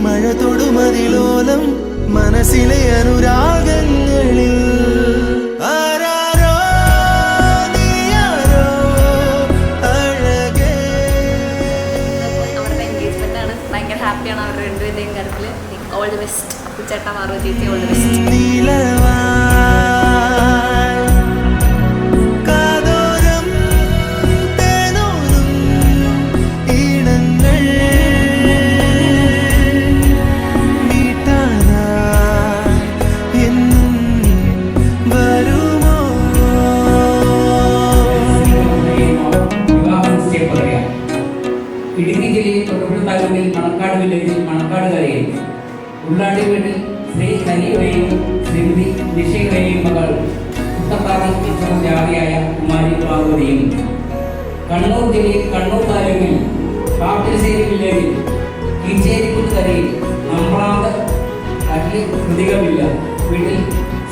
മഴ തൊടുമതിലോലം മനസ്സിലെ അനുരാഗങ്ങളിൽ ആരാരോ നീയാരോ അഴകേ. അവരുടെ എൻഗേജ്മെന്റ് ആണ്, ഭയങ്കര ഹാപ്പിയാണ് അവരുടെ രണ്ടുപേരുടെയും കാര്യത്തിൽ. ഓൾ ദി ബെസ്റ്റ് അപ്പുച്ചേട്ടാ, മാറു ചേച്ചി, ഓൾ ദി ബെസ്റ്റ്. ഇടുക്കി ജില്ലയിൽ തൊടുപുഴ താലൂക്കിൽ മണക്കാട് വില്ലേജിൽ മണക്കാട് കരയിൽ ഉള്ളാടി വീട്ടിൽ ശ്രീ ഹരിയുടെയും ശ്രീമതി നിഷയുടെയും മകൾ കുട്ടപ്പാതി ഇച്ചം ജാതിയായ കുമാരി പാർവതിയും കണ്ണൂർ ജില്ലയിൽ കണ്ണൂർ താലൂക്കിൽ കാപ്പിശ്ശേരി വില്ലേജിൽ കീച്ചേരിക്കുത്ത് കരയിൽ നമ്മളാത് കൃതികമില്ല വീട്ടിൽ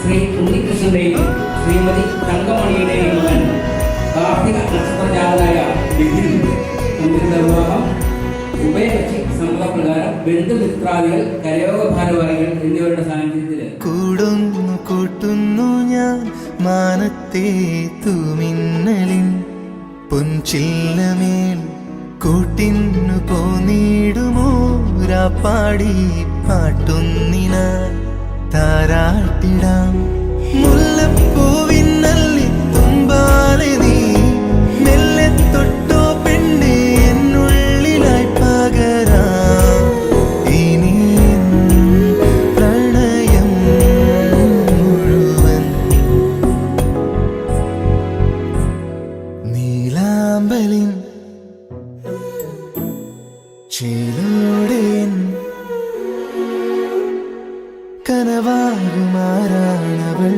ശ്രീ ഉണ്ണികൃഷ്ണന്റെയും ശ്രീമതി തങ്കമണിയുടെയും മകൻ കാർത്തിക നക്ഷത്ര ജാതനായ വിധിൻ വിവാഹം ഉഭയകക്ഷി സമ്മതപ്രകാരം ബന്ധുമിത്രാദികൾ കരയോഗ ഭാരവാഹികൾ എന്നിവരുടെ സാന്നിധ്യത്തിൽ കൂടുന്നു കൂട്ടുന്നു ഞാൻ മാനത്തെ തൂമിന്നലിൻ പൊൻചില്ലമേൽ കൂട്ടിന്നു പോന്നിടുമോ രാപ്പാടി പാട്ടൊന്നിന താരാട്ടിടാം മുല്ലപ്പൂവിന്നല്ലി തുമ്പാലെ നീ മെല്ലെ തൊട്ടോ പെണ്ണേ എന്നുള്ളിലായി പകരാം ഇനി പ്രണയം മുഴുവൻ നീലാമ്പലിൻ ചേലോടെ കനവാകുമാറാണവൾ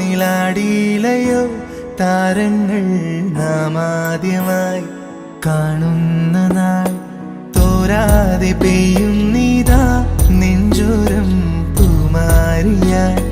കൺകോണിലാടിയിലയോ താരങ്ങൾ നാമാദ്യമായി കാണുന്ന നാൾ തോരാതെ പെയ്യുന്നിതാ നെഞ്ചോരം പൂമാരിയായി